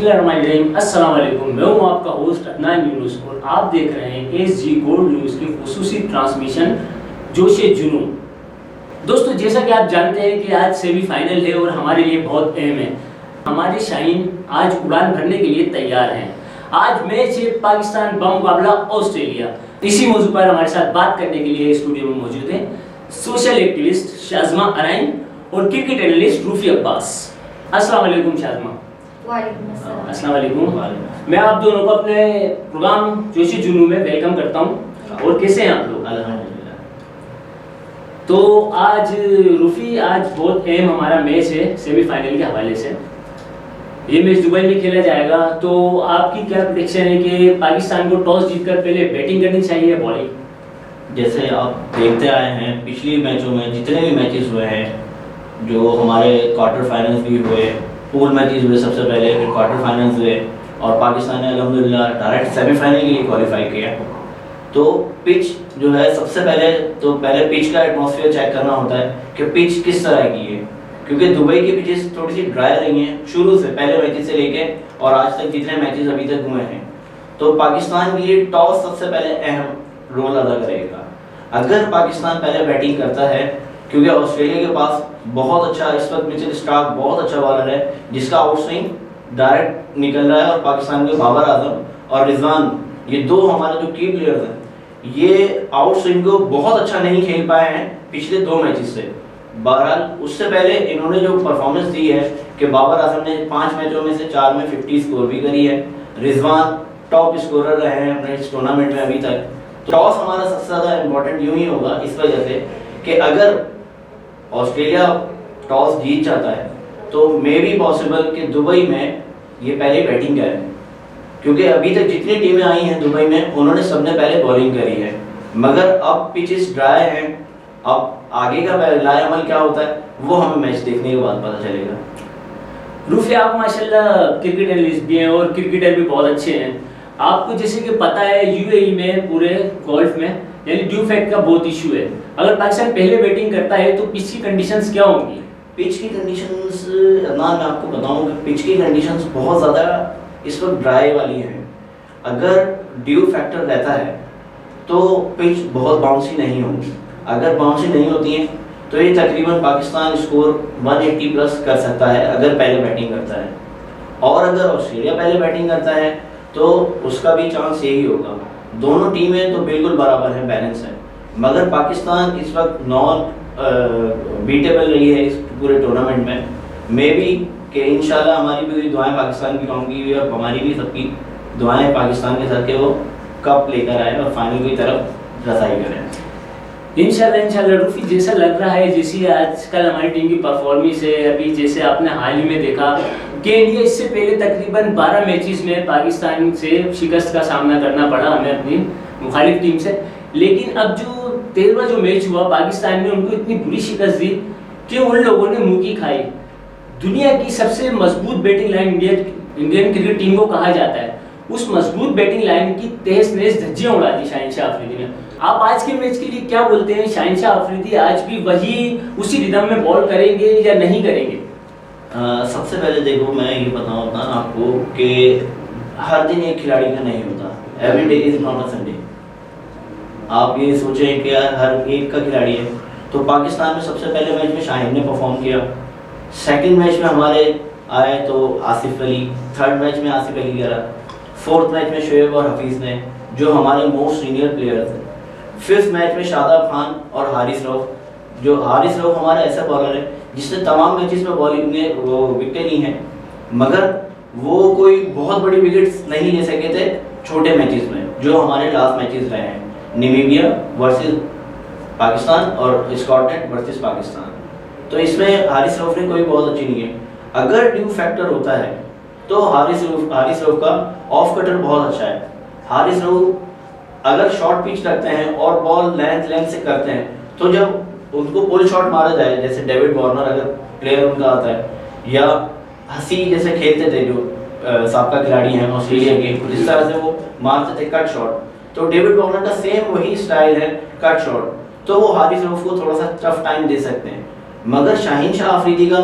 बिस्मिल्लाहिर्रहमानिर्रहीम। अस्सलाम वालेकुम। मैं हूं आपका होस्ट अदनान यूनुस और आप देख रहे हैं एसजी गोल्ड न्यूज़ की खुसूसी ट्रांसमिशन जोशे जुनून। दोस्तों, जैसा कि आप जानते हैं कि आज सेमीफाइनल है और हमारे लिए बहुत अहम है। हमारे शाहीन आज उड़ान भरने के लिए तैयार हैं। आज मैच है पाकिस्तान बमुकाबला ऑस्ट्रेलिया। इसी मौजू पर हमारे साथ बात करने के लिए स्टूडियो में मौजूद हैं सोशल एक्टिविस्ट शाज़मा अराइन और क्रिकेट एनालिस्ट रूफी अब्बास। अस्सलाम वालेकुम शाज़मा। अस्सलाम वालेकुम। मैं आप दोनों को अपने प्रोग्राम जोशी जुनून में वेलकम करता हूं। और कैसे हैं आप लोग? अल्हम्दुलिल्लाह। तो आज रूफी, आज बहुत अहम हमारा मैच है सेमीफाइनल के हवाले से। ये मैच दुबई में खेला जाएगा, तो आपकी क्या प्रेडिक्शन है कि पाकिस्तान को टॉस जीतकर पहले बैटिंग करनी चाहिए या बॉलिंग? जैसे आप देखते आए हैं पिछले मैचों में जितने भी मैचेस हुए हैं, जो हमारे क्वार्टर फाइनल्स भी हुए, पूल मैचेस हुए, सबसे पहले फिर क्वार्टर फाइनल्स हुए और पाकिस्तान ने अल्हम्दुलिल्लाह डायरेक्ट सेमीफाइनल के लिए क्वालिफाई किया। तो पिच जो है, सबसे पहले पिच का एटमॉस्फेयर चेक करना होता है कि पिच किस तरह की है, क्योंकि दुबई की पिचेस थोड़ी सी ड्राई रही हैं शुरू से, पहले मैचेस से लेके और आज तक जितने मैचेस अभी तक हुए हैं। तो पाकिस्तान के लिए टॉस सबसे पहले अहम रोल अदा करेगा। अगर पाकिस्तान पहले बैटिंग करता है, क्योंकि ऑस्ट्रेलिया के पास बहुत अच्छा इस वक्त मिचेल स्टार्क बहुत अच्छा बॉलर है जिसका आउट स्विंग डायरेक्ट निकल रहा है, और पाकिस्तान के बाबर आजम और रिजवान, ये दो हमारे जो की प्लेयर्स हैं, ये आउट स्विंग को बहुत अच्छा नहीं खेल पाए हैं पिछले दो मैचेस से। बहरहाल उससे पहले इन्होंने जो परफॉर्मेंस दी है कि बाबर आजम ने 5 मैचों में से 4 में 50 स्कोर भी करी है, रिजवान टॉप स्कोरर रहे हैं अपने इस टूर्नामेंट में अभी तक। तो टॉस हमारा सबसे ज़्यादा इम्पोर्टेंट यूँ ही होगा इस वजह से कि अगर ऑस्ट्रेलिया टॉस जीत जाता है तो मे बी पॉसिबल कि दुबई में ये पहले बैटिंग करें, क्योंकि अभी तक जितनी टीमें आई हैं दुबई में उन्होंने सबने पहले बॉलिंग करी है। मगर अब पिचेस ड्राई हैं, अब आगे का लाएअमल क्या होता है वो हमें मैच देखने के बाद पता चलेगा। रूफी, आप माशाल्लाह क्रिकेट एनालिस्ट भी हैं और क्रिकेटर भी बहुत अच्छे हैं। आपको जैसे कि पता है यूएई में पूरे गोल्फ में यानी ड्यू फैक्ट का बहुत इशू है। अगर पाकिस्तान पहले बैटिंग करता है तो पिच की कंडीशंस क्या होंगी? पिच की कंडीशंस अदनान, मैं आपको बताऊं कि पिच की कंडीशंस बहुत ज़्यादा इस वक्त ड्राई वाली हैं। अगर ड्यू फैक्टर रहता है तो पिच बहुत बाउंसी नहीं होगी। अगर बाउंसी नहीं होती हैं तो ये तकरीबन पाकिस्तान स्कोर 180 प्लस कर सकता है अगर पहले बैटिंग करता है, और अगर ऑस्ट्रेलिया पहले बैटिंग करता है तो उसका भी चांस यही होगा। दोनों टीमें तो बिल्कुल बराबर हैं, बैलेंस है, मगर पाकिस्तान इस वक्त नॉन बीटेबल रही है इस पूरे टूर्नामेंट में। मे बी कि इंशाल्लाह हमारी भी दुआएं पाकिस्तान की कौम की और हमारी भी सबकी दुआएं पाकिस्तान के साथ के वो कप लेकर आए और फाइनल की तरफ रसाई करें इंशाल्लाह। रूफी, जैसा लग रहा है जैसी आजकल हमारी टीम की परफॉर्मेंस है, अभी जैसे आपने हाल ही में देखा कि इंडिया इससे पहले तकरीबन 12 मैचेस में पाकिस्तान से शिकस्त का सामना करना पड़ा हमें अपनी मुखालिफ टीम से। लेकिन अब जो 13वां जो मैच हुआ, पाकिस्तान ने उनको इतनी बुरी शिकस्त दी कि उन लोगों ने मुंह की खाई। दुनिया की सबसे मजबूत batting line Indian cricket team को कहा जाता है, उस मजबूत बैटिंग लाइन की तहस नहस धज्जियां उड़ा दी शाहिनशाह अफरीदी ने। आप आज के मैच के लिए क्या बोलते हैं? शाहिनशाह अफरीदी आज भी वही उसी रिदम में बॉल करेंगे या नहीं करेंगे? सबसे पहले देखो, मैं ये बताऊँ आपको कि हर दिन एक खिलाड़ी का नहीं होता, every day is not a Sunday. आप ये सोचें कि यार हर एक का खिलाड़ी है। तो पाकिस्तान में सबसे पहले मैच में शाहीन ने परफॉर्म किया, सेकंड मैच में हमारे आए तो आसिफ अली, थर्ड मैच में आसिफ अली करा, फोर्थ मैच में शोएब और हफीज़ ने जो हमारे मोस्ट सीनियर प्लेयर्स हैं, फिफ्थ मैच में शादाब खान और हारिस रऊफ, जो हारिस रऊफ हमारा ऐसा बॉलर है जिसने तमाम मैचेस में बॉलिंग में वो विकेटें ली हैं, मगर वो कोई बहुत बड़ी विकेट्स नहीं ले सके थे छोटे मैचेस में जो हमारे लास्ट मैचेस रहे हैं, नामीबिया वर्सेस पाकिस्तान और स्कॉटलैंड वर्सेस पाकिस्तान। तो इसमें हारिस रऊफ ने कोई बहुत अच्छी नहीं है। अगर ड्यू फैक्टर होता है तो हारिस रऊफ का ऑफ कटर बहुत अच्छा है। हारिस रऊफ अगर शॉर्ट पिच रखते हैं और बॉल लेंथ से करते हैं, तो जब उनको पुल शॉट मारा जाए, जैसे डेविड वार्नर अगर प्लेयर उनका आता है, या हसी जैसे खेलते थे जो साबका खिलाड़ी हैं ऑस्ट्रेलिया के, जिस तरह से वो मारते थे कट शॉट, तो डेविड वार्नर का सेम वही स्टाइल है कट शॉट, तो वो हारिस रऊफ को थोड़ा सा टफ टाइम दे सकते हैं। मगर शाहीनशाह अफरीदी का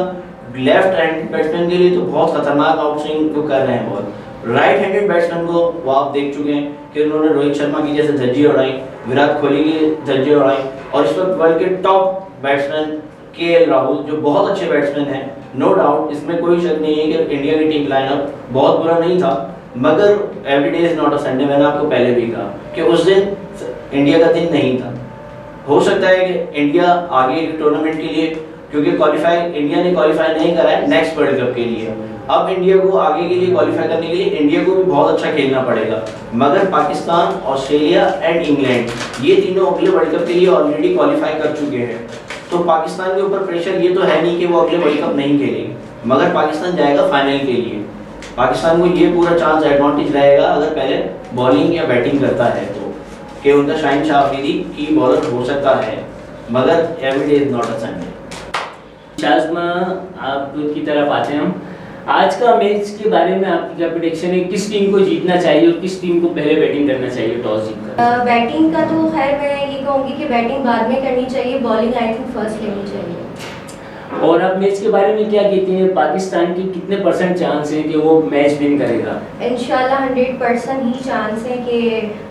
लेफ्ट हैंड बैट्समैन के लिए तो बहुत खतरनाक आउट स्विंग को कर रहे हैं बॉल। राइट हैंडेड बैट्समैन को वो आप देख चुके हैं कि उन्होंने रोहित शर्मा की जैसे धज्जी उड़ाई, विराट कोहली की धज्जी उड़ाई, और इस वक्त वर्ल्ड के टॉप बैट्समैन केएल राहुल जो बहुत अच्छे बैट्समैन हैं, नो डाउट इसमें कोई शक नहीं है कि इंडिया की टीम लाइनअप बहुत बुरा नहीं था, मगर every day is not a Sunday. मैंने आपको पहले भी कहा कि उस दिन इंडिया का दिन नहीं था। हो सकता है कि इंडिया आगे टूर्नामेंट के लिए, क्योंकि इंडिया ने क्वालिफाई नहीं करा है नेक्स्ट वर्ल्ड कप के लिए, अब इंडिया को आगे के लिए क्वालिफाई करने के लिए इंडिया को भी बहुत अच्छा खेलना पड़ेगा। मगर पाकिस्तान, ऑस्ट्रेलिया एंड इंग्लैंड ये तीनों अगले वर्ल्ड कप के लिए ऑलरेडी क्वालिफाई कर चुके हैं, तो पाकिस्तान के ऊपर प्रेशर ये तो है नहीं कि वो अगले वर्ल्ड कप नहीं खेलेगी, मगर पाकिस्तान जाएगा फाइनल के लिए। पाकिस्तान को ये पूरा चांस एडवांटेज रहेगा अगर पहले बॉलिंग या बैटिंग करता है तो, कि उनका शाहिन शाह अफरीदी की बॉलर हो सकता है, मगर every day is not a Sunday. Shazma, आपकी तरफ आते हैं हम। आज का मैच के बारे में आपकी क्या प्रेडिक्शन है? किस टीम को जीतना चाहिए और किस टीम को पहले बैटिंग करना चाहिए टॉस जीतकर? बैटिंग का तो खैर मैं ये कहूँगी कि बैटिंग बाद में करनी चाहिए, बॉलिंग आई थिंक फर्स्ट लेनी चाहिए। और आप मैच के बारे में क्या कहते हैं? पाकिस्तान की कितने % चांस है कि वो मैच विन करेगा? इंशाल्लाह 100% ही चांस है कि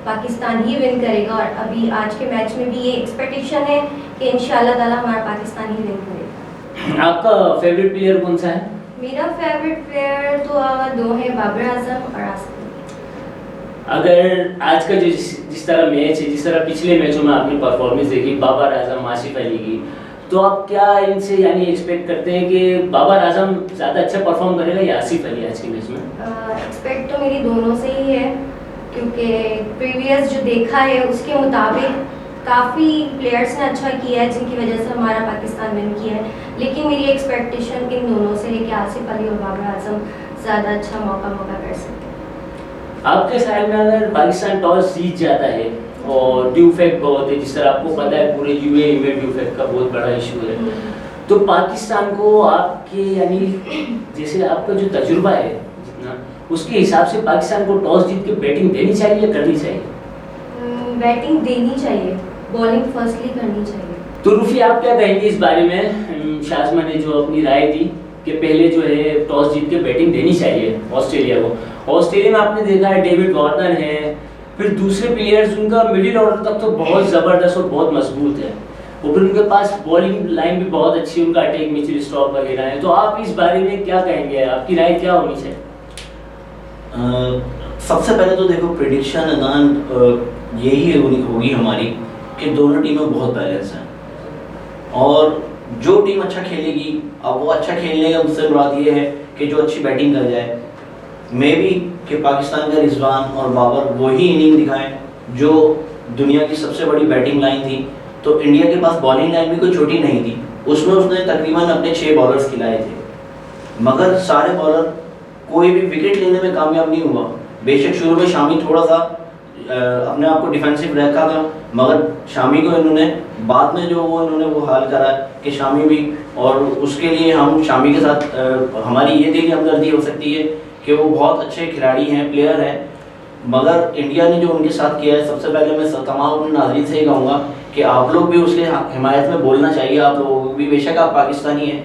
पाकिस्तान ही विन करेगा, और अभी आज के मैच में भी ये एक्सपेक्टेशन है कि इंशाल्लाह ताला हमारा पाकिस्तान ही विन करेगा। आपका फेवरेट प्लेयर कौन सा है? मेरा फेवरेट प्लेयर तो दो है, बाबर आजम और आसिफ। अगर आज का जो जिस तरह मैच है, जिस तरह पिछले मैचों में आपने परफॉर्मेंस देखी बाबर आजम, आसिफ अली की, तो आप क्या इनसे यानी एक्सपेक्ट करते हैं कि बाबर आजम ज़्यादा अच्छा परफॉर्म करेगा या आसिफ अली आज के मैच में? एक्सपेक्ट तो मेरी दोनों से ही है, क्योंकि प्रीवियस जो देखा है उसके मुताबिक काफ़ी प्लेयर्स ने अच्छा किया है जिनकी वजह से हमारा पाकिस्तान विन किया है, लेकिन मेरी एक्सपेक्टेशन इन दोनों से है कि आसिफ अली और बाबर आजम ज़्यादा अच्छा मौका कर सकते हैं। आपके ख्याल में अगर पाकिस्तान टॉस जीत जाता है और ड्यू फैक्ट बहुत है, जिस तरह आपको पता है पूरे यूएई में ड्यू फैक्ट का बहुत बड़ा इशू है, तो पाकिस्तान को आपके यानी जैसे आपका जो तजुर्बा है जितना, उसके हिसाब से पाकिस्तान को टॉस जीत के बैटिंग देनी चाहिए या करनी चाहिए? बैटिंग देनी चाहिए, बॉलिंग फर्स्टली करनी चाहिए। तो रूफी, आप क्या कहेंगे इस बारे में? शाज़मा ने जो अपनी राय दी कि पहले जो है टॉस जीत के बैटिंग देनी चाहिए ऑस्ट्रेलिया को। ऑस्ट्रेलिया में आपने देखा है डेविड वार्नर है, फिर दूसरे प्लेयर्स उनका मिडिल ऑर्डर तक तो बहुत ज़बरदस्त और बहुत मजबूत है, और फिर उनके पास बॉलिंग लाइन भी बहुत अच्छी है, उनका अटैक मिचेल स्टॉक वगैरह है। तो आप इस बारे में क्या कहेंगे? आपकी राय क्या होनी चाहिए? सबसे पहले तो देखो प्रेडिक्शन यही होगी हमारी कि दोनों टीमें बहुत बैलेंस हैं, और जो टीम अच्छा खेलेगी, अब वो अच्छा खेलने का मुझसे मुराद ये है कि जो अच्छी बैटिंग कर जाए, मे बी कि पाकिस्तान का रिजवान और बाबर वही इनिंग दिखाएं जो दुनिया की सबसे बड़ी बैटिंग लाइन थी। तो इंडिया के पास बॉलिंग लाइन भी कोई छोटी नहीं थी, उसमें उसने तकरीबन अपने 6 बॉलर्स खिलाए थे, मगर सारे बॉलर कोई भी विकेट लेने में कामयाब नहीं हुआ। बेशक शुरू में शामी थोड़ा सा अपने आप को डिफेंसिव रखा था, मगर शामी को इन्होंने बाद में जो वो हाल करा कि शामी भी, और उसके लिए हम शामी के साथ हमारी ये दिली हमदर्दी हो सकती है कि वो बहुत अच्छे खिलाड़ी हैं, प्लेयर हैं, मगर इंडिया ने जो उनके साथ किया है, सबसे पहले मैं तमाम अपने नाज़रीन से ही कहूँगा कि आप लोग भी उसके हिमायत में बोलना चाहिए। आप लोगों को भी, बेशक आप पाकिस्तानी हैं,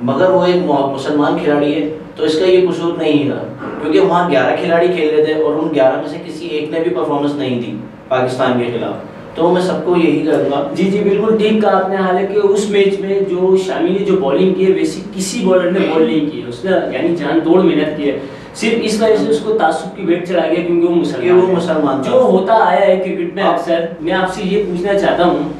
मगर वो एक मुसलमान खिलाड़ी है, तो इसका ये कसूर नहीं था, क्योंकि वहाँ 11 खिलाड़ी खेल रहे थे और उन 11 में से किसी एक ने भी परफॉर्मेंस नहीं दी पाकिस्तान के खिलाफ। तो मैं सबको यही करूँगा। जी बिल्कुल ठीक कहा आपने। हालांकि उस मैच में जो शामी ने जो बॉलिंग की है, वैसी किसी बॉलर ने बॉल नहीं की है, उसने यानी जान तोड़ मेहनत की है, सिर्फ इस वजह से उसको तासुब की भेंट चढ़ा गया क्योंकि वो मुसलमान जो होता आया है क्रिकेट में अक्सर। मैं आपसे ये पूछना चाहता हूँ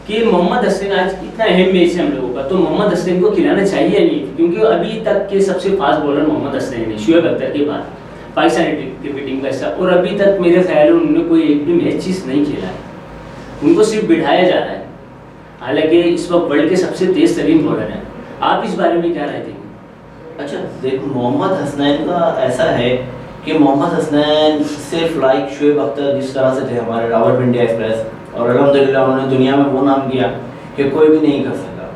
कि मोहम्मद हसन, आज इतना अहम मैच है हम लोगों का, तो मोहम्मद हसन को खिलाना चाहिए या नहीं? क्योंकि अभी तक के सबसे फास्ट बॉलर मोहम्मद हसन है शुएब अख्तर के बाद पाकिस्तानी क्रिकेट टीम का हिस्सा, और अभी तक मेरे ख्याल में उन्होंने कोई एक भी मैच नहीं खेला है, उनको सिर्फ बिठाया जा रहा है, हालांकि इस वक्त वर्ल्ड के सबसे तेज तरीन बॉलर हैं। आप इस बारे में क्या राय देंगे? अच्छा देखो, मोहम्मद हसनैन का ऐसा है कि मोहम्मद हसनैन सिर्फ लाइक शुएब अख्तर जिस तरह से थे हमारे रावलपिंडी एक्सप्रेस, और अल्हम्दुलिल्लाह उन्होंने दुनिया में वो नाम किया कि कोई भी नहीं कर सका।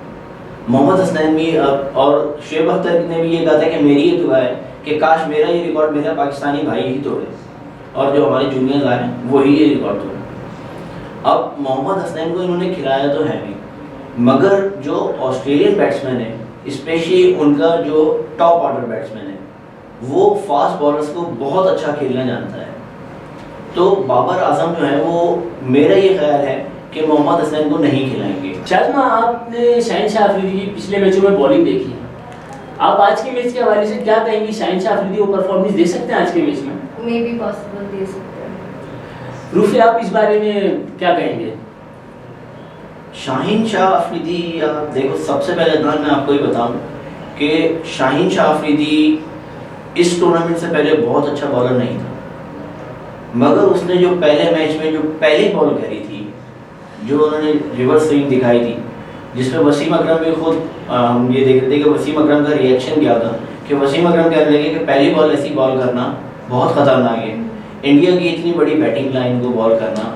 मोहम्मद हसनैन भी और शुएब अख्तर ने भी ये कहा था कि मेरी ये दुआ है कि काश मेरा ये रिकॉर्ड मेरा पाकिस्तानी भाई ही तोड़े, और जो हमारे जूनियर्स आए हैं वही ये रिकॉर्ड तोड़े। अब मोहम्मद हसनैन को इन्होंने खिलाया तो है नहीं, मगर जो ऑस्ट्रेलियन बैट्समैन है स्पेशली उनका जो टॉप ऑर्डर बैट्समैन है वो फास्ट बॉलर्स को बहुत अच्छा खेलना जानता है। तो बाबर आजम जो है वो, मेरा ये ख्याल है कि मोहम्मद हसन को नहीं खिलाएंगे। शाज़मा, आपने शाहीन शाह अफरीदी की पिछले मैचों में बॉलिंग देखी है, आप आज के मैच के हवाले से क्या कहेंगी? शाहीन शाह अफरीदी वो परफॉर्मेंस दे सकते हैं आज के मैच में? मे बी पॉसिबल दे सकते हैं। रूफी, आप इस बारे में क्या कहेंगे? शाहीन शाह अफरीदी, देखो सबसे पहले मैं आपको ये बताऊं कि शाहीन शाह अफरीदी इस टूर्नामेंट से पहले बहुत अच्छा बॉलर नहीं था, मगर उसने जो पहले मैच में जो पहली बॉल करी थी, जो उन्होंने रिवर्स स्विंग दिखाई थी, जिसमें वसीम अकरम भी खुद हम ये देख रहे थे कि वसीम अकरम का रिएक्शन क्या था कि वसीम अकरम कहने लगे कि पहली बॉल ऐसी बॉल करना बहुत ख़तरनाक है, इंडिया की इतनी बड़ी बैटिंग लाइन को बॉल करना,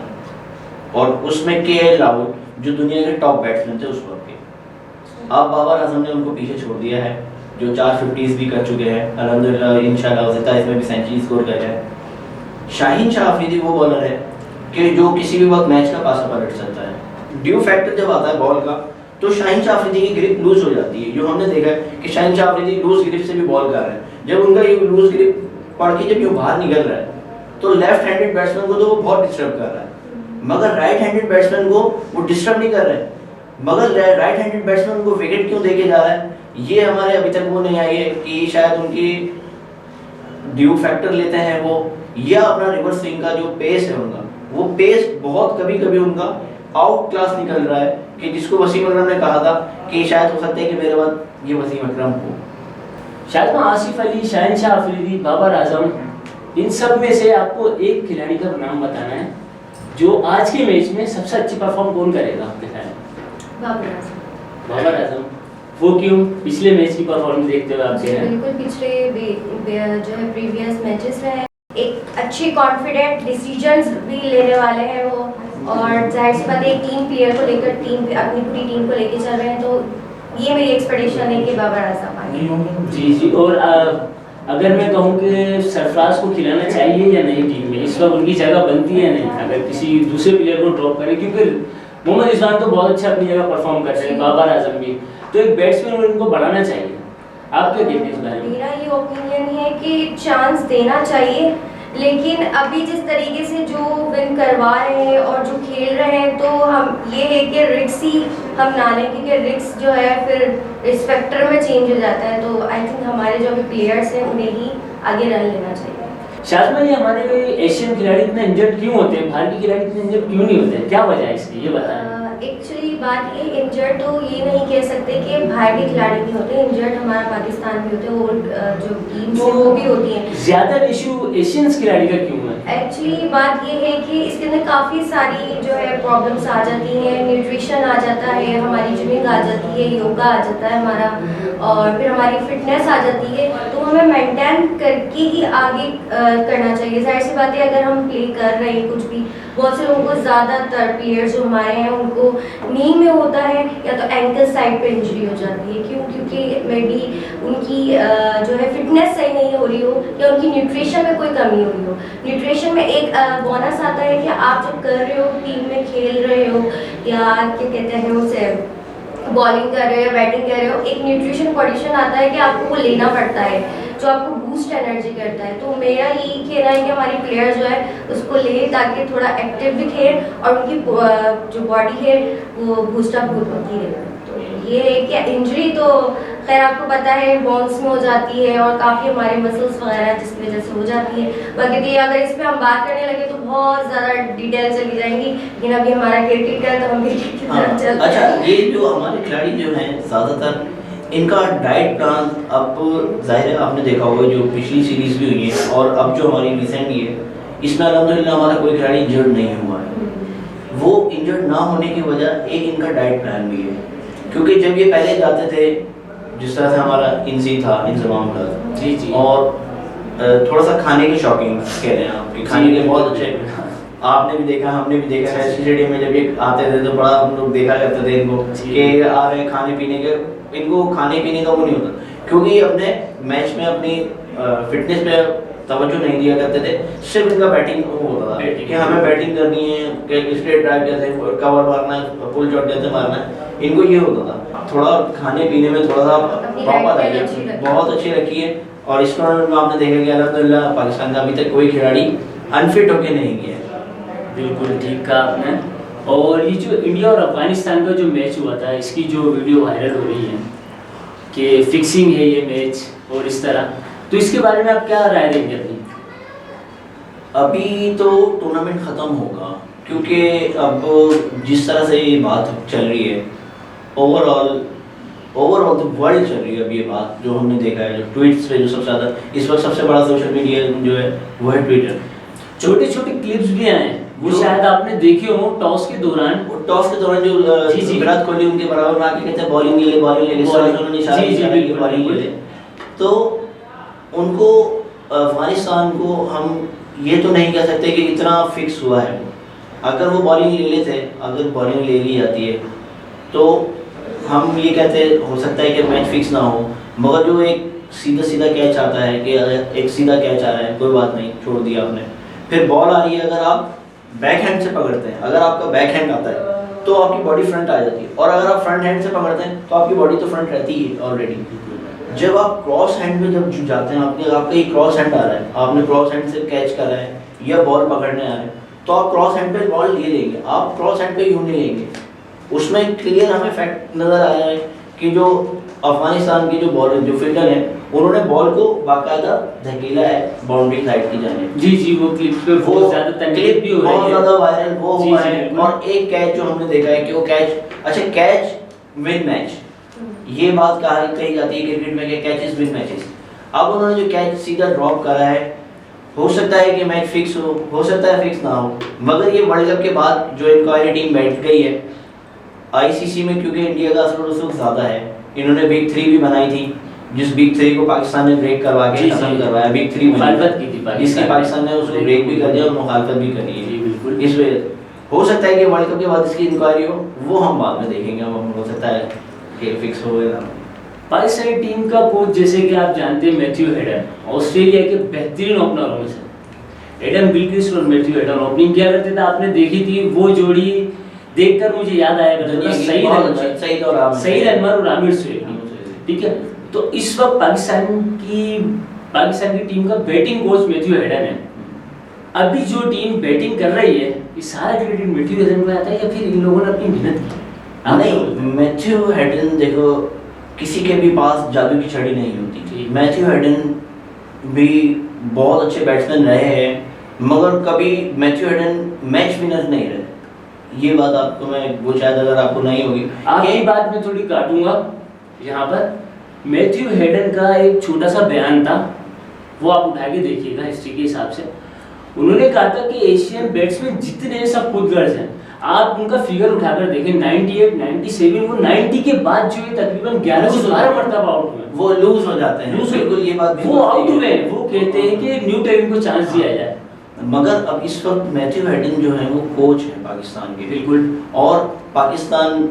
और उसमें के राहुल जो दुनिया के टॉप बैट्समैन थे उस वक्त के। अब बाबर आजम ने उनको पीछे छोड़ दिया है, जो 4 50s भी कर चुके हैं, अल्हम्दुलिल्लाह इंशाल्लाह हो सकता है इसमें भी सेंचुरी स्कोर कर जाए। शाहीन शाह अफरीदी वो बॉलर है कि जो किसी भी वक्त मैच का पासा पलट सकता है। ड्यू फैक्टर जब आता है बॉल का तो शाहीन शाह अफरीदी की ग्रिप लूज हो जाती है, जो हमने देखा है कि शाहीन शाह अफरीदी लूज ग्रिप से भी बॉल कर रहे हैं। जब उनका ये लूज ग्रिप पड़ के जब ये बाहर निकल रहा है तो लेफ्ट हैंडेड बैट्समैन को तो वो बहुत डिस्टर्ब कर रहा है, मगर राइट हैंडेड बैट्समैन को वो डिस्टर्ब नहीं कर रहे हैं। मगर राइट हैंडेड बैट्समैन को विकेट क्यों देके जा रहा है, ये हमारे अभी तक वो नहीं आई है कि शायद उनकी ड्यू फैक्टर लेते हैं वो, या अपना रिवर्स स्विंग का जो पेस है उनका, वो पेस बहुत कभी कभी उनका आउट क्लास निकल रहा है, कि जिसको वसीम अकरम ने कहा था कि शायद हो सकता है कि मेरे बाद ये वसीम अकरम हो। शाज़मा, आसिफ अली, शाहीन शाह अफरीदी, बाबर आजम, इन सब में से आपको एक खिलाड़ी का नाम बताना है जो आज के मैच में सबसे अच्छी परफॉर्म कौन करेगा आपके ख्याल में? बाबर आजम। बाबर आजम, वो क्यों? पिछले मैच की परफॉर्मेंस देखते हुए आप कह रहे हैं? बिल्कुल, पिछले जो है प्रीवियस मैचेस में एक अच्छे कॉन्फिडेंट डिसीजंस भी लेने वाले हैं वो, और जाहिर सी बात है एक टीम प्लेयर को लेकर, टीम अपनी पूरी टीम को लेकर चल रहे हैं, तो ये मेरी एक्सपेक्टेशन है कि बाबर आजम आएंगे। जी जी। और अगर मैं कहूँ कि सरफराज को खिलाना चाहिए या नहीं टीम में, इस वक्त उनकी जगह बनती है नहीं अगर किसी दूसरे प्लेयर को ड्रॉप करें, क्योंकि मोहम्मद इरफान तो बहुत अच्छा अपनी जगह परफॉर्म कर रहे हैं, बाबर आजम भी, तो एक बैट्समैन उनको बढ़ाना चाहिए। आप क्या कहते हैं इस बारे में? मेरा ये ओपिनियन है कि चांस देना चाहिए, लेकिन अभी जिस तरीके से जो विन करवा रहे हैं और जो खेल रहे हैं, तो हम ये है कि रिक्स ही हम ना लें, क्योंकि रिक्स जो है फिर इस फैक्टर में चेंज हो जाता है। तो आई थिंक हमारे जो भी प्लेयर्स हैं उन्हें ही आगे रन लेना चाहिए। शाज़मा, ये हमारे एशियन खिलाड़ी इतने इंजर्ड क्यों होते हैं, भारतीय खिलाड़ी इतने इंजर्ड क्यों नहीं होते हैं, क्या वजह है इसकी, ये बताएं। एक्चुअली बात ये, इंजर्ड तो ये नहीं कह सकते कि भारतीय खिलाड़ी भी होते हैं, इंजर्ड हमारा पाकिस्तान भी होते हैं, और जो टीम्स हैं वो भी होती हैं। ज़्यादा इशू एशियंस खिलाड़ी का क्यों है? एक्चुअली बात ये है कि इसके अंदर काफ़ी सारी जो है प्रॉब्लम्स आ जाती हैं, न्यूट्रिशन आ जाता है, हमारी जिमिंग आ जाती है, योगा आ जाता है हमारा, और फिर हमारी फिटनेस आ जाती है, तो हमें मेंटेन करके ही आगे करना चाहिए। जाहिर सी बात है अगर हम प्ले कर रहे हैं कुछ भी, बहुत से लोगों को, ज़्यादातर प्लेयर्स जो हमारे हैं उनको नी में होता है या तो एंकल साइड पे इंजरी हो जाती है। क्यों? क्योंकि मे बी उनकी जो है फिटनेस सही नहीं हो रही हो, या उनकी न्यूट्रिशन में कोई कमी हो रही हो। न्यूट्रिशन में एक बोनस आता है कि आप जब कर रहे हो, टीम में खेल रहे हो, या क्या कहते हैं उसे, बॉलिंग कर रहे हो, बैटिंग कर रहे हो, एक न्यूट्रिशन कंडीशन आता है कि आपको वो लेना पड़ता है, जो आपको बूस्ट एनर्जी करता है। तो मेरा यही कहना है कि हमारी प्लेयर जो है उसको ले, ताकि थोड़ा एक्टिव भी खेले और उनकी जो बॉडी है वो बूस्टअप होती रहे। तो ये है कि इंजरी तो खैर आपको पता है बोन्स में हो जाती है, और काफ़ी हमारे मसल्स वगैरह जिसकी वजह से हो जाती है। बाकी तो अगर इस पर हम बात करने लगे तो बहुत ज़्यादा डिटेल चली जाएंगी, लेकिन अभी हमारा क्रिकेट का तो हम क्रिकेट की तरफ चलते हैं। अच्छा, ये जो हमारे खिलाड़ी जो हैं ज़्यादातर इनका डाइट प्लान, अब जाहिर है आपने देखा होगा जो पिछली सीरीज भी हुई है और अब जो हमारी रिसेंटली है, इसमें अल्हम्दुलिल्लाह हमारा कोई खिलाड़ी इंजर्ड नहीं हुआ है। वो इंजर्ड ना होने की वजह एक इनका डाइट प्लान भी है, क्योंकि जब ये पहले जाते थे, जिस तरह से हमारा इनसी था, इंजमाम का, जी जी, और थोड़ा सा खाने के शौकीन कह रहे हैं आप, खाने के बहुत अच्छे, आपने भी देखा, हमने भी देखा है स्टेडियम में जब ये आते थे तो बड़ा हम लोग देखा करते थे इनको कि आ रहे हैं खाने पीने के, इनको खाने पीने का वो नहीं होता, क्योंकि ये अपने मैच में अपनी फिटनेस पे तवज्जो नहीं दिया करते थे, सिर्फ इनका बैटिंग वो होता था कि हमें बैटिंग करनी है, कि स्ट्रेट ड्राइव कैसे, कवर मारना है, फुल शॉट कैसे मारना है, इनको ये होता था। थोड़ा खाने पीने में थोड़ा सा अपनी प्रॉपर diet आइए, अच्छी रखी। बहुत अच्छी रखी है। और इस टूर्नामेंट में आपने देखा कि अल्हम्दुलिल्लाह पाकिस्तान का अभी तक कोई खिलाड़ी अनफिट होके नहीं गया है। बिल्कुल ठीक कहा आपने। और ये जो इंडिया और अफगानिस्तान का जो मैच हुआ था, इसकी जो वीडियो वायरल हो रही है कि फिक्सिंग है ये मैच और इस तरह, तो इसके बारे में आप क्या राय देंगे अपनी? अभी तो टूर्नामेंट ख़त्म होगा, क्योंकि अब जिस तरह से ये बात चल रही है, ओवरऑल द वर्ल्ड चल रही है अब ये बात, जो हमने देखा है, जो ट्वीट्स पे जो सबसे ज़्यादा इस वक्त सबसे बड़ा सोशल मीडिया जो है वो है ट्विटर। छोटे छोटे क्लिप्स भी आए हैं, वो शायद आपने देखे हो। टॉस के दौरान जो जी, जी। विराट कोहली उनके बराबर में आके कहते हैं बॉलिंग ले ले, इस तरह से उन्होंने इशारा जी, जी, किया कि बिल्कुल, बॉलिंग ले ले। तो उनको अफगानिस्तान को हम ये तो नहीं कह सकते कि इतना फिक्स हुआ है। अगर वो बॉलिंग ले लेते, अगर बॉलिंग ले ली जाती है तो हम ये कहते हो सकता है कि मैच फिक्स ना हो, मगर जो एक सीधा सीधा कैच आता है कि एक सीधा कैच आ रहा है, कोई बात नहीं, छोड़ दिया आपने, फिर बॉल आ रही है, अगर आप बैक हैंड से पकड़ते हैं, अगर आपका बैक हैंड आता है तो आपकी बॉडी फ्रंट आ जाती है, और अगर आप फ्रंट हैंड से पकड़ते हैं तो आपकी बॉडी तो फ्रंट रहती है ऑलरेडी। जब आप क्रॉस हैंड में जब जाते हैं, आपका ये क्रॉस हैंड आ रहा है, आपने क्रॉस हैंड से कैच करा है या बॉल पकड़ने आ रहे हैं, तो आप क्रॉस हैंड पे बॉल ले लेंगे, आप क्रॉस हैंड पे यूं नहीं लेंगे। उसमें क्लियर हमें फैक्ट नज़र आया है कि जो अफगानिस्तान के जो बॉलर जो फील्डर हैं, उन्होंने बॉल को बाकायदा धकेला है बाउंड्री साइड की जाने। जी जी, वो क्लिप पे बहुत ज़्यादा तनकीद भी हो रही बहुत है, ज़्यादा वायरल वो जी, हुआ जी, है। बिल्कुल। और एक कैच जो हमने देखा है कि वो कैच, अच्छा कैच विन मैच, ये बात कही जाती है क्रिकेट में कि कैचेस विन मैचेस। अब उन्होंने जो कैच सीधा ड्रॉप करा है, हो सकता है कि मैच फिक्स हो सकता है फिक्स ना हो, मगर ये वर्ल्ड कप के बाद जो इंक्वायरी टीम बैठ गई है आईसीसी में, क्योंकि इंडिया का असर रसूख ज़्यादा है, इन्होंने बिग 3 भी बनाई थी, जिस बिग 3 को पाकिस्तान ने ब्रेक करवा के जी, खत्म जी। करवाया। बिग 3 मुखालफत की थी जिसकी पाकिस्तान ने उसको ब्रेक भी कर दिया और मुखालफत भी करी जी, है। बिल्कुल। इस वजह हो सकता है कि वर्ल्ड कप के बाद इसकी इंक्वायरी हो, वो हम बाद में देखेंगे, हम हो सकता है कि फिक्स हो या ना। पाकिस्तानी टीम का कोच जैसे कि आप जानते हैं मैथ्यू हेडन, ऑस्ट्रेलिया के बेहतरीन ओपनरों में से। एडम गिलक्रिस्ट और मैथ्यू हेडन ओपनिंग किया करते थे, आपने देखी थी वो जोड़ी, देखकर मुझे याद आया करता था सईद अनवर और आमिर सुहेल, ठीक है। तो इस वक्त पाकिस्तान की टीम का बैटिंग कोच मैथ्यू हेडन है। अभी जो टीम बैटिंग कर रही है, ये सारा क्रेडिट मैथ्यू हेडन को आता है या फिर इन लोगों ने अपनी मेहनत की? नहीं, मैथ्यू हेडन देखो, किसी के भी पास जादू की छड़ी नहीं होती। मैथ्यू हेडन भी बहुत अच्छे बैट्समैन रहे हैं, मगर कभी मैथ्यू हेडन मैच विनर नहीं रहे। ये बात आपको मैं वो शायद अगर आपको नहीं होगी, आपकी बात में थोड़ी काटूंगा यहाँ पर। मैथ्यू हेडन का एक छोटा सा बयान था, वो आप उठा के देखिएगा हिस्ट्री के हिसाब से। उन्होंने कहा था कि एशियन बैट्समैन जितने सब खुदगर्ज हैं, आप उनका फिगर उठाकर देखें 98, 97, वो 90 के बाद जो है तकरीबन 11 से 12 मरतबा आउट हुए, वो लूज हो जाते हैं। बिल्कुल ये बात वो आउट हुए। वो कहते हैं कि न्यू टेलर को चांस दिया जाए। मगर अब इस वक्त मैथ्यू हेडन जो है वो कोच है पाकिस्तान के, बिल्कुल। और पाकिस्तान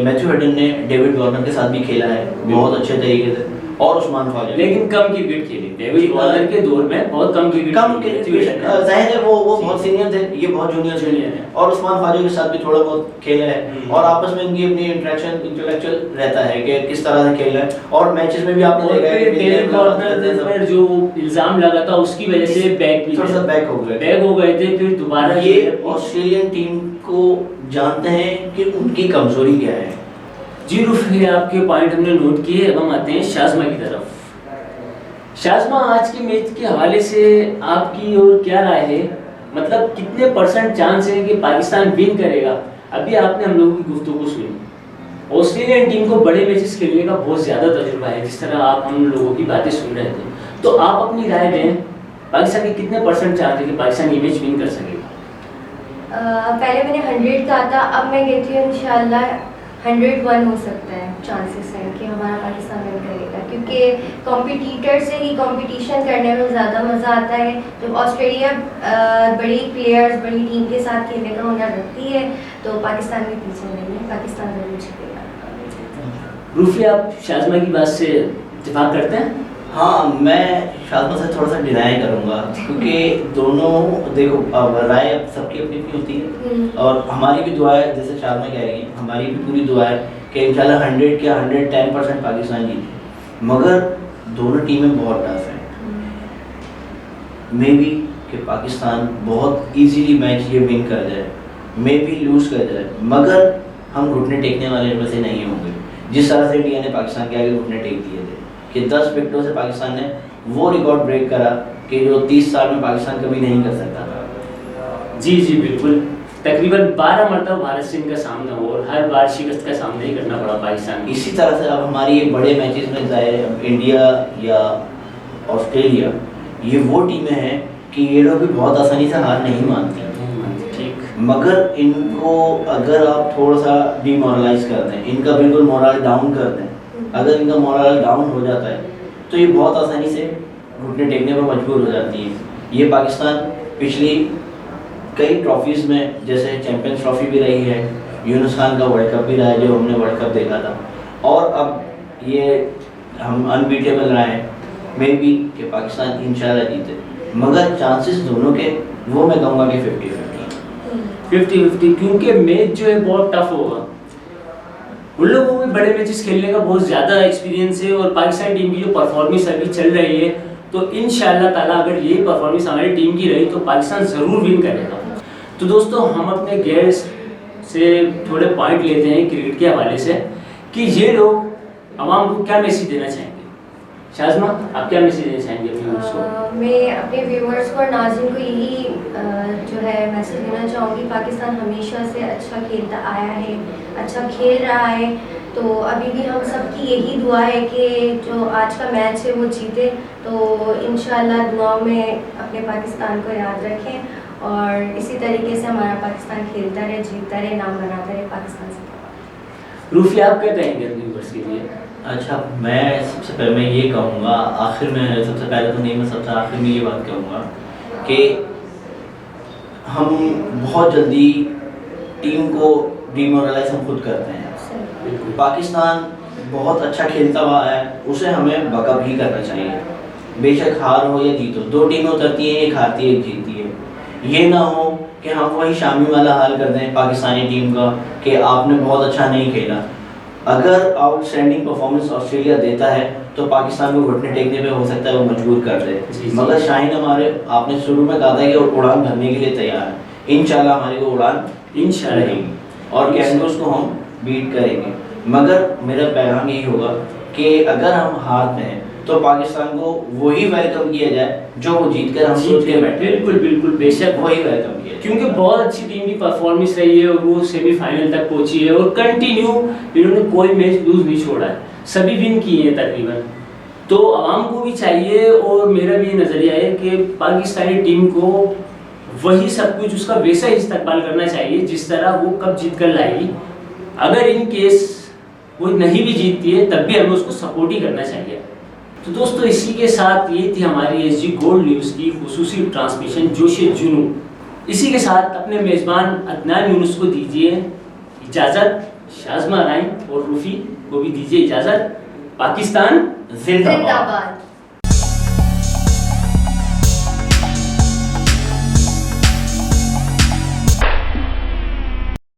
मैथ्यू हेडन ने डेविड वार्नर के साथ भी खेला है बहुत अच्छे तरीके से, और उस्मान ख्वाजा, लेकिन कम क्रिकेट खेली डेविड वार्नर के दौर में, बहुत कम क्रिकेट जाहिर है वो बहुत सीनियर थे, ये बहुत जूनियर थे, और उस्मान ख्वाजा के साथ भी थोड़ा बहुत खेला है, और आपस में इनकी अपनी इंटेलेक्चुअल रहता है कि किस तरह से खेलना है। और मैचेस में भी आपने देखा है कि डेविड वार्नर पर जो इल्जाम लगा था उसकी वजह से थोड़ा सा बैक हो गए थे, फिर दोबारा ये ऑस्ट्रेलियन टीम को जानते हैं कि उनकी कमजोरी क्या है। जी रुफी, आपके पॉइंट हमने नोट किए। अब हम आते हैं शाज़मा की तरफ। शाज़मा, आज के मैच के हवाले से आपकी और क्या राय है? मतलब कितने % चांस है कि पाकिस्तान विन करेगा? अभी आपने हम लोगों की गुफ्तगू सुनी, ऑस्ट्रेलियन टीम को बड़े मैचेस खेलने का बहुत ज़्यादा तजुर्बा है, जिस तरह आप हम लोगों की बातें सुन रहे थे, तो आप अपनी राय दें, पाकिस्तान के कितने % चांस है कि पाकिस्तान ये मैच विन कर सकेगा? पहले मैंने 100 कहा था, अब मैं कहती हूँ इंशाल्लाह 101 हो सकता है चांसेस हैं कि हमारा पाकिस्तान विन करेगा, क्योंकि कॉम्पिटिटर से ही कंपटीशन करने में ज़्यादा मज़ा आता है। जब ऑस्ट्रेलिया बड़ी प्लेयर्स बड़ी टीम के साथ खेलने का हुनर रखती है तो पाकिस्तान भी पीछे नहीं है, पाकिस्तान जरूर जीतेगा। रूफी, आप शाज़मा की बात से इत्तेफाक करते हैं? हाँ, मैं शाज़मा से थोड़ा सा डिनाई करूँगा, क्योंकि दोनों देखो अब राय सबकी अपनी अपनी होती है, और हमारी भी दुआ है, जैसे शाज़मा कह रही है, हमारी भी पूरी दुआ है कि इंशाल्लाह 100 या 110% पाकिस्तान जीते, मगर दोनों टीमें बहुत टफ हैं। मे बी कि पाकिस्तान बहुत इजीली मैच ये विन कर जाए, मे बी लूज कर जाए, मगर हम घुटने टेकने वाले में से नहीं होंगे। जिस तरह से इंडिया ने पाकिस्तान के आगे घुटने टेक दिए थे कि 10 विकेटों से पाकिस्तान ने वो रिकॉर्ड ब्रेक करा कि जो 30 साल में पाकिस्तान कभी नहीं कर सकता था। जी जी बिल्कुल, तकरीबन 12 मरतबा भारत से इनका सामना हुआ और हर बार शिकस्त का सामना ही करना पड़ा पाकिस्तान को। इसी तरह से अब हमारी ये बड़े मैचेस में चाहे इंडिया या ऑस्ट्रेलिया, ये वो टीमें हैं कि ये लोग भी बहुत आसानी से हार नहीं मानती, ठीक, मगर इनको अगर आप थोड़ा सा डिमोरलाइज कर दें, इनका बिल्कुल मोरल डाउन कर दें, अगर इनका मोरल डाउन हो जाता है तो ये बहुत आसानी से घुटने टेकने पर मजबूर हो जाती है। ये पाकिस्तान पिछली कई ट्रॉफीज़ में, जैसे चैंपियंस ट्रॉफी भी रही है, यूनुस खान का वर्ल्ड कप भी रहा है जो हमने वर्ल्ड कप देखा था, और अब ये हम अनबीटेबल रहे हैं, मे बी कि पाकिस्तान इंशाल्लाह जीते, मगर चांसेस दोनों के वो मैं कहूँगा कि 50-50, क्योंकि मैच जो है बहुत टफ होगा। उन लोगों को भी बड़े मैचेस खेलने का बहुत ज़्यादा एक्सपीरियंस है और पाकिस्तान टीम की जो परफॉर्मेंस अभी चल रही है, तो इंशाल्लाह ताला अगर यही परफॉर्मेंस हमारी टीम की रही तो पाकिस्तान ज़रूर विन करेगा। तो दोस्तों, हम अपने गेस्ट से थोड़े पॉइंट लेते हैं क्रिकेट के हवाले से कि ये लोग आवाम को क्या मैसेज देना चाहेंगे। शाज़मा, आप क्या मैसेज देना चाहेंगे अपने व्यूअर्स को? मैं अपने व्यूअर्स को और नाज़रीन को यही जो है मैसेज देना चाहूँगी, पाकिस्तान हमेशा से अच्छा खेलता आया है, अच्छा खेल रहा है, तो अभी भी हम सबकी यही दुआ है कि जो आज का मैच है वो जीते। तो इंशाल्लाह दुआओं में अपने पाकिस्तान को याद रखें और इसी तरीके से हमारा पाकिस्तान खेलता रहे, जीतता रहे, नाम बनाता रहे पाकिस्तान से। रूफी, आप क्या कहेंगे अपने व्यूअर्स के लिए? अच्छा, मैं सबसे पहले मैं ये कहूँगा, आखिर में सबसे पहले तो नहीं, मैं सबसे आखिर में ये बात कहूँगा कि हम बहुत जल्दी टीम को डिमोरलाइज हम खुद करते हैं। पाकिस्तान बहुत अच्छा खेलता हुआ है, उसे हमें बकअप ही करना चाहिए, बेशक हार हो या जीत हो। 2 टीमें उतरती हैं, एक हारती है एक जीतती है। ये ना हो कि हम वही शामी वाला हाल कर दें पाकिस्तानी टीम का कि आपने बहुत अच्छा नहीं खेला। अगर आउटस्टैंडिंग परफॉर्मेंस ऑस्ट्रेलिया देता है तो पाकिस्तान को घुटने टेकने पे हो सकता है वो मजबूर कर दे, मगर शाहीन हमारे, आपने शुरू में कहा था कि उड़ान भरने के लिए तैयार है। इंशाल्लाह हमारी वो उड़ान इंशाल्लाह रहेगी और कैंगरूज को हम बीट करेंगे। मगर मेरा पैगाम यही होगा कि अगर हम हारते हैं तो पाकिस्तान को वही वेलकम किया जाए जो वो जीत कर हम सोच के बैठे। बिल्कुल बिल्कुल, बेशक वही वेलकम किया, क्योंकि बहुत अच्छी टीम की परफॉर्मेंस रही है और वो सेमीफाइनल तक पहुंची है और कंटिन्यू इन्होंने कोई मैच लूज नहीं छोड़ा है, सभी विन किए हैं तकरीबन। तो आवाम को भी चाहिए और मेरा भी नज़रिया है कि पाकिस्तानी टीम को वही सब कुछ उसका वैसा ही इस्तेमाल करना चाहिए जिस तरह वो कप जीत कर लाएगी। अगर इन केस वो नहीं भी जीतती है तब भी हमें उसको सपोर्ट ही करना चाहिए। तो दोस्तों, इसी के साथ ये थी हमारी एसजी गोल्ड न्यूज़ की खुसूसी ट्रांसमिशन जोशे जुनू। इसी के साथ अपने मेज़बान अदनान यूनुस को दीजिए इजाज़त, शाज़मा राइन और रूफी को भी दीजिए इजाज़त। पाकिस्तान जिंदाबाद।